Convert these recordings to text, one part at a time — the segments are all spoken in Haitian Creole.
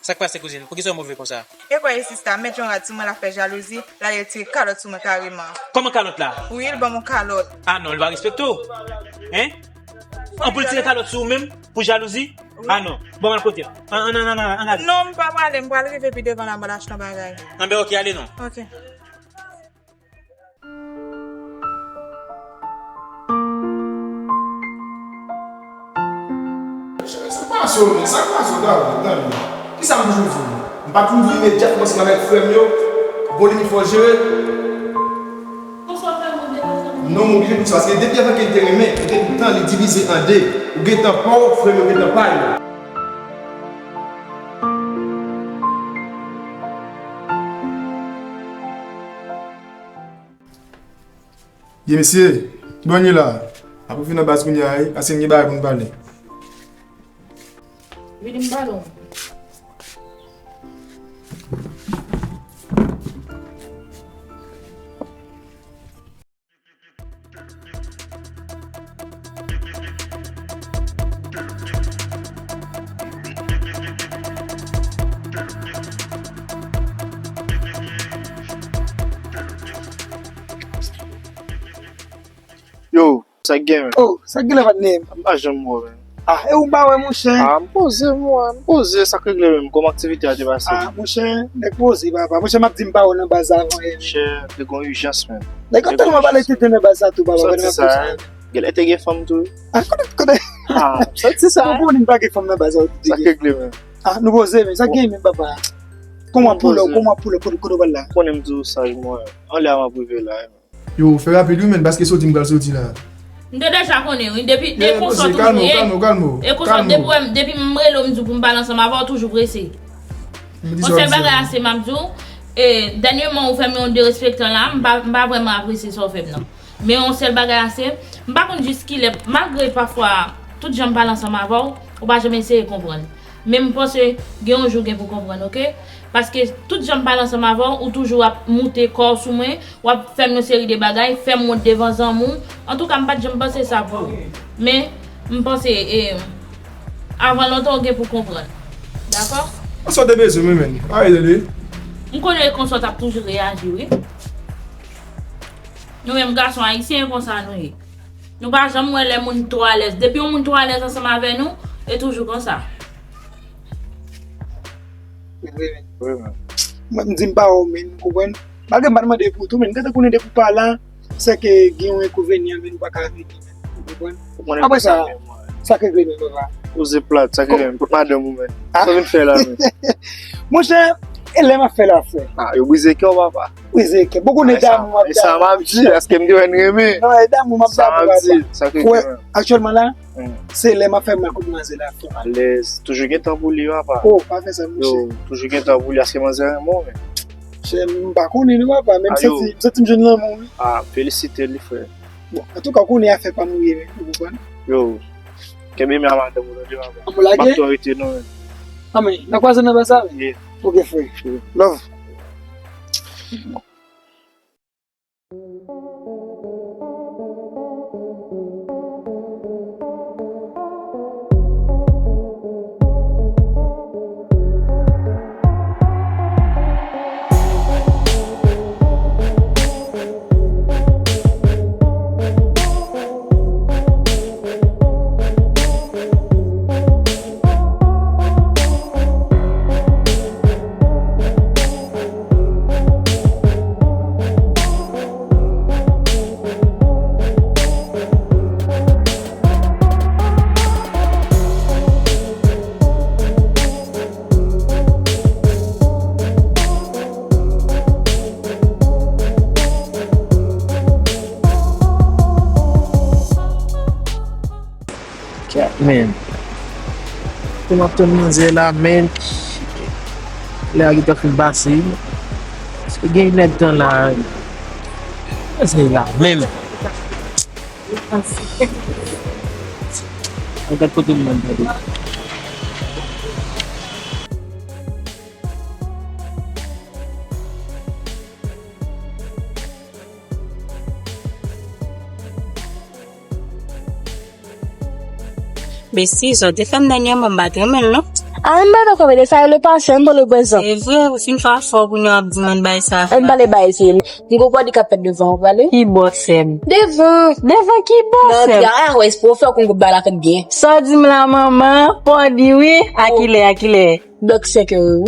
Ça passe cousine, pour qui sont mauvais comme ça? Et quoi, sister, mettre un ratou, la fait jalousie, là, il tire calotte sur moi carrément. Comment calotte là? Oui, il va mon calotte. Ah non, il va respecter. Hein? On peut tirer calotte sur même pour jalousie? Oui. Ah non. Bon, on côté. Non, je ne peux pas aller, je vais arriver puis devant la balage dans bagaille. Non, mais ok, allez non. Ok. Ça passe, qui ça me joue? Je ne vais pas tout dire immédiatement parce que je vais faire mieux. Bon, il faut gérer. Non, mon Dieu, parce que depuis avant qu'il était remis, il était tout le temps les diviser en deux. Ou il était pas, frère, ou il était pas. Bien, monsieur, bonne nuit là. Après, finir base, qu'on y aille, parce qu'il y a une balle. Vidim ballon. Yo, ça gagne. Oh, ça gagne votre name. Ah, j'aime moi. Ah, et où bah mon cher? Ah, me pose ça que même comme activité à déplacer. Ah, mon cher, ne pose papa. Mon cher m'a dit pas on bazar. Cher, de gon urgence même. D'accord, tu m'as parlé de bazar tout papa. Ça. Elle était une femme tout. Ah, connais. Ah, c'est ça. Pourquoi on n'est pas une femme dans bazar? Ça que même. Ah, nous poser mais ça gagne même papa. Comment pour là? On aime tout ça moi. On l'a ma privé là. Yo, fais rapide même parce que ça dit sorti là. Nde déjà connais depuis qu'on sort toujours calme. Et qu'on sort depuis m'relo pour me balancer ma voix toujours pressé. On s'est bagarre assez m'abdou et dernièrement on fait un de respectant là, m'pas vraiment apprécier ça fait non. Mais on s'est bagarre assez, m'pas qu'on juste qu'il est malgré parfois tout gens balance ma voix, on va jamais essayer de comprendre. Mais je pense que il y a un jour pour comprendre, OK? Parce que tout gens balance ma voix ou toujours à monter corps sur moi, ou à faire une série de bagages, faire mon devant en moun. En tout cas, je ne pense pas ça pour. Mais je pense avant longtemps on pour comprendre. D'accord? On sort de besoin même. Allez. On connaît qu'on soit toujours réagir, oui. Nous même garçons haïtiens comme ça nous. Nous pas jamais les moun trop à l'aise. Depuis on moun trop à l'aise ensemble avec nous, et toujours comme ça. Oui, je ne dis pas au men, comprendre. Malgré que je me pour tout, mais quand on est pour parler, c'est que il y a un inconvénient, mais nous pas qu'à venir. Après ça, ça que je veux dire. Vous êtes plate, ça que je veux dire. Madame, vous ça vient faire là. Mon cher, elle m'a fait l'affaire. Ah, vous êtes que papa. Oui, c'est que beaucoup de dames. Ça m'a dit, est-ce que me dit aimer? Non, les dames m'a dit, ça que actuellement là, c'est elle m'a fait ma coupe manger là. À l'aise, toujours qu'un temps pour lui papa. Oh, pas fait ça mon cher. Toujours qu'un temps pour lui assez manger un mot. J'aime pas qu'on est papa, même si c'est jeune là mon. Ah, féliciter les frères. Bon, en tout cas qu'on est à faire pas mourir, vous comprenez? Yo. Que même à madame on l'a dit. Autorité non. Ah mais, n'a quoi ça n'a ça? OK frère. Love. Man, comment tu manger la main? Là, il t'a fait passer. Parce que il y a dans la. C'est la même. Regarde pour tout le monde. Mais si, so te femme dernièrement battre men non. Ah, mba ko de ça le passé pour le présent. C'est vrai, aussi une fois fort pour nous abdiman bay ça. On va les bailler ici. Ngo quoi di capet devant, vale? Qui bossem. Devant qui bosse? Non, ya ouais, pour faire qu'on go ba la fait bien. Ça dit la maman, pour dire oui, akile. Donc c'est que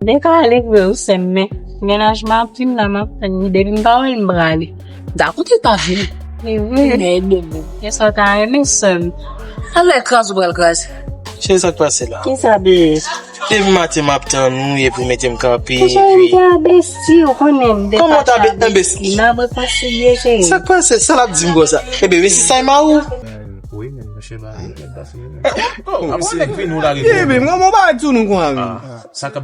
D'accord avec vous, c'est mais ménagement prime la maman, ni de pas une brale. d'accord, tu pas vu. Mais oui, Mais et ça t'a aimé seul. avec grâce ou pas grâce. Che sa kwa se la? Qui ça de? Devi mate map tan nou ye pou metem kampi. J'ai besti ou konem de. Comment t'as besti? Na ba passer chérie. Sa kwa se? Sa la di mgo sa? Bebe, si sa ima ou? Oui, mais monsieur ba. Mwen ba tout nou kon avi. Ça ka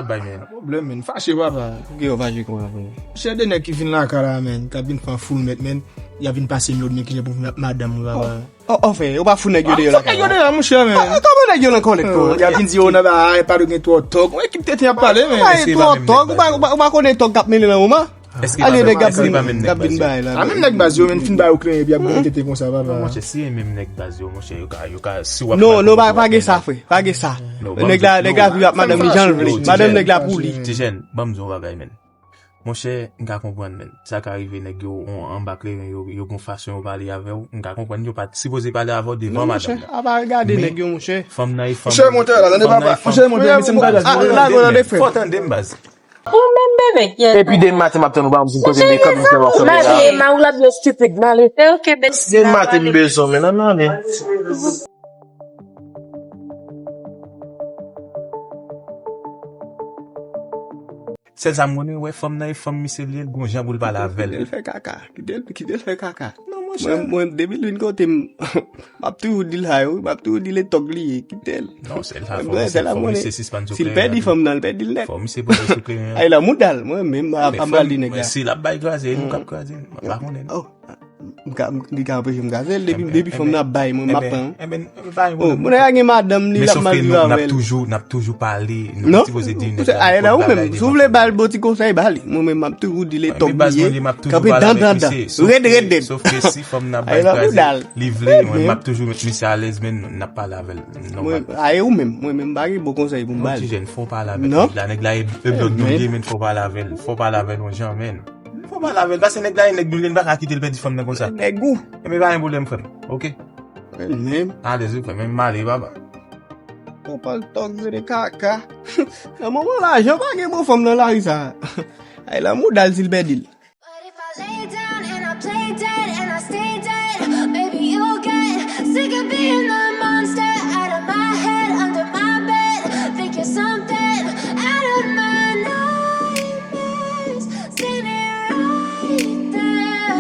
bay men. Problem men, fache wapa. Ge yo vaje kon avi. Che dene ki vin la kara men, ka vin fan full met men, ya vin pase mlod men ki je pou madame wapa. Enfin, ou pas fou nèg yo de la. Nèg yo de la mon cher men. Comment nèg yo nan connect ko? Ya vin di on ba pas de gen to talk. Ouais ki tete a parler men. Ay, tok, ou ba connait tok kap mele nan ou ma? Allez les gars, gabin bay la. A même nèg bazio men fin ba ou clé bien bon tete kon ça va. Moi je sais même nek bazio mon cher yo ka si wap. Non, pas ge ça frère, pas ge ça. Nèg la vi madame li jan vle. Madame nèg la pou li. Ti jeune, bamzo va bay men. Mon cher, m'ka comprendre men. Ça ka arrivé nèg yo en baclé yo gon façon yo parler avec ou, m'ka comprendre yo pas supposé parler avant devant madame. Ah ba regarder nèg yo mon cher. Femme naïf, femme. Cher monteur là, n'en pas. Cher monteur, c'est pas là on a des frères. Faut attendre base. Ou même bébé. E pi den mate map tan nou ba mzim kote me kab mse wak Ma vie, ma ou la bien stupide, male. OK, ben. Den mate mi beso men, nan ne. Celle ça monnaie ouais femme naïf, femme miselier gon jan boule pas la velle. Il fait caca, qui del fait caca. Moi depuis l'une côté m'a tout dit là, m'a tout dit les togli qui tel. Non, c'est la monnaie. C'est suspension. S'il perd il femme dans le perd il net. Femme c'est pas sucré. Ay la moudal, moi même pas dit nèg. C'est la bail grasé, nous cap grasé. Pas connait. Oh. M'ka empêcher m'gazel depuis femme na bail moi m'a pan. Oh, mon a gen madame li la mal avec. N'a toujours parlé, nous supposé dire. Ay la ou même, si vous voulez bal boti conseil bali, moi même m'a toujours dit les togli. Capé dans. Red. Sauf que si femme n'a bail grasé, livré, moi m'a toujours mettre monsieur à l'aise mais n'a pas la velle. Ay ou même, moi même bari bon conseil pour bal. Tu jeune faut pas la velle. La nèg la bloc doublier mais faut pas la velle. Faut pas la velle aux gens men. Faut pas la velle parce que nèg la nèg doublier pas quitter le petit femme comme ça. Nèg ou. Mais pas un problème frère. OK. Même. Allez-y frère, même mal baba. On parle de caca. À moment là, je pas gen bon femme dans la rue ça. Ay la moudal s'il bedil. But if I lay down and I play dead and I stay dead, maybe you'll get sick of being the monster out of my head, under my bed, thinking something out of my nightmares, standing right there.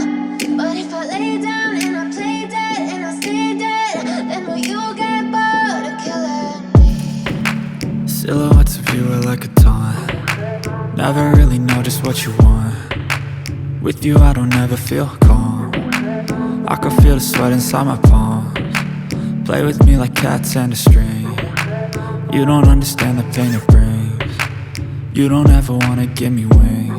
But if I lay down and I play dead and I stay dead, then will you get bored of killing me? Silhouettes of you are like a taunt. Never really know just what you want. With you I don't ever feel calm. I can feel the sweat inside my palms. Play with me like cats and a string. You don't understand the pain it brings. You don't ever wanna give me wings.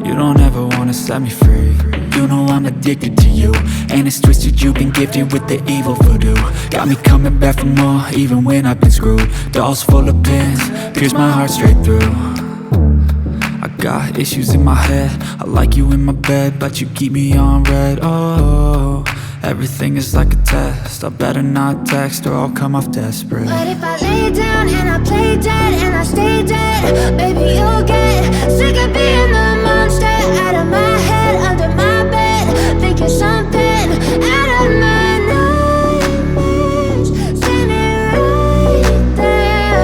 You don't ever wanna set me free. You know I'm addicted to you, and it's twisted, you've been gifted with the evil voodoo. Got me coming back for more, even when I've been screwed. Dolls full of pins, pierce my heart straight through. I got issues in my head, I like you in my bed, but you keep me on red. Oh, everything is like a test, I better not text or I'll come off desperate. But if I lay down and I play dead and I stay dead, baby you'll get sick of being the monster out of my head, under my bed, thinking something out of my nightmares, standing right there.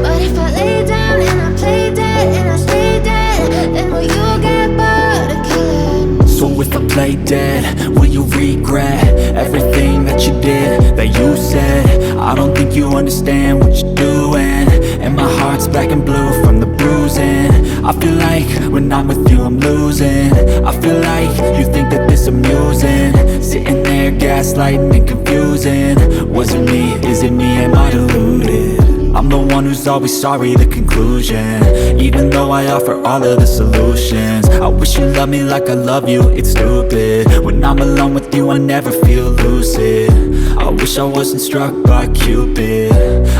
But if I lay down and I play dead and I stay dead, then will you get bored of killing me? So if I play dead, will you regret everything that you did, that you said? I don't think you understand what you're doing, and my heart's black and blue from the bruising. I feel like when I'm with you I'm losing. I feel like you think that this amusing, sitting there gaslighting and confusing. Was it me? Is it me? Am I deluded? I'm the one who's always sorry, the conclusion. Even though I offer all of the solutions, I wish you loved me like I love you, it's stupid. When I'm alone with you I never feel lucid. I wish I wasn't struck by Cupid.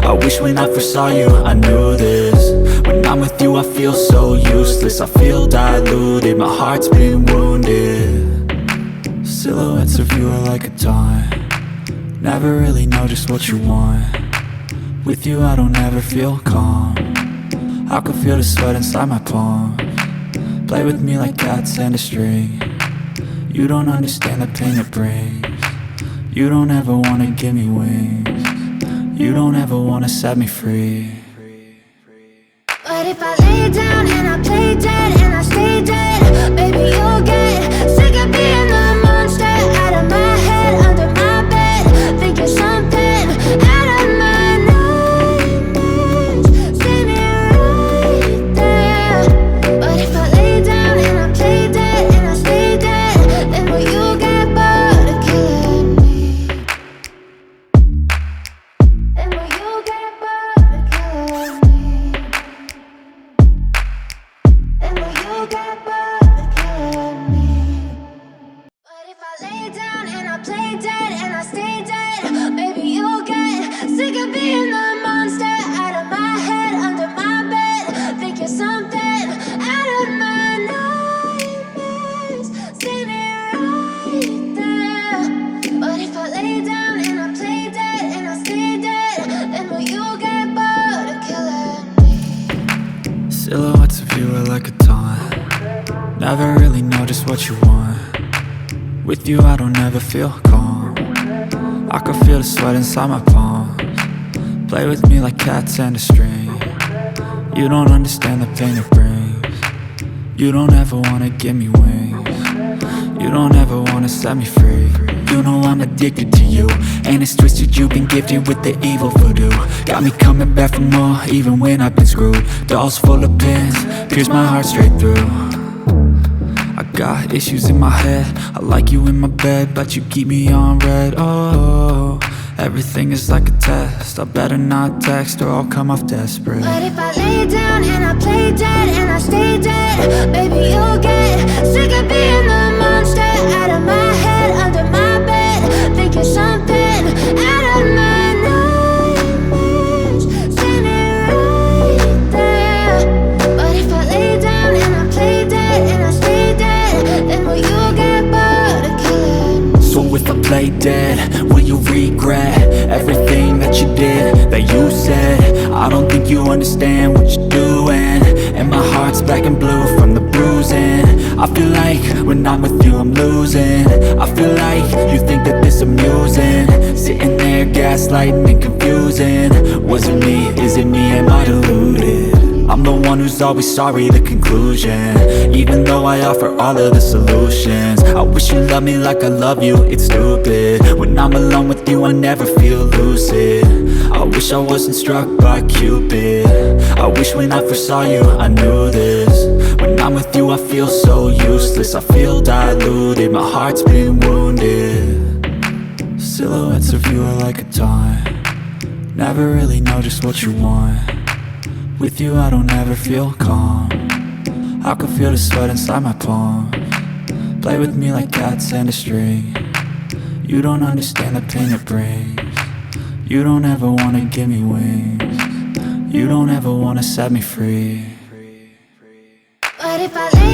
I wish when I first saw you I knew this. When I'm with you I feel so useless. I feel diluted, my heart's been wounded. Silhouettes of you are like a taunt. Never really know just what you want. With you I don't ever feel calm. I can feel the sweat inside my palms. Play with me like cats and a string. You don't understand the pain it brings. You don't ever wanna give me wings. You don't ever wanna set me free. But if I lay down and I play dead and I stay dead, baby you'll get sick of being the monster out of my head, under my bed, thinking something out of my nightmares. See me right there. But if I lay down and I play dead and I stay dead, then will you get bored of killing me? Then will you get bored of killing me? Then will you get bored of killing me? But if I lay down and I play dead and I stay dead, baby you'll get sick of being the monster out of my head, under my bed, thinking something out of my nightmares. See me right there. But if I lay down and I play dead and I stay dead, then will you get bored of killing me? Silhouettes of you are like a taunt. Never really know just what you want. With you I don't ever feel calm. I can feel the sweat inside my palms. Play with me like cats and a string. You don't understand the pain it brings. You don't ever wanna give me wings. You don't ever wanna set me free. You know I'm addicted to you, and it's twisted, you've been gifted with the evil voodoo. Got me coming back for more, even when I've been screwed. Dolls full of pins, pierce my heart straight through. I got issues in my head, I like you in my bed, but you keep me on red. Oh, everything is like a test. I better not text or I'll come off desperate. But if I lay down and I play dead and I stay dead, baby you'll get sick of being the monster out of my head, under my bed, thinking something out of my nightmares. See me right there. But if I lay down and I play dead and I stay dead, then will you get bored of killing me? So if I play dead, will you regret everything that you did, that you said? I don't think you understand what you're doing, and my heart's black and blue from the bruising. I feel like when I'm with you I'm losing. I feel like you think that this amusing, sitting there gaslighting and confusing. Was it me? Is it me? Am I deluded? I'm the one who's always sorry, the conclusion, even though I offer all of the solutions. I wish you loved me like I love you, it's stupid. When I'm alone with you I never feel lucid. I wish I wasn't struck by Cupid. I wish when I first saw you I knew this. When I'm with you I feel so useless. I feel diluted, my heart's been wounded. Silhouettes of you are like a taunt. Never really know just what you want. With you I don't ever feel calm. I can feel the sweat inside my palms. Play with me like cats and a string. You don't understand the pain it brings. You don't ever wanna give me wings. You don't ever wanna set me free. But if I lay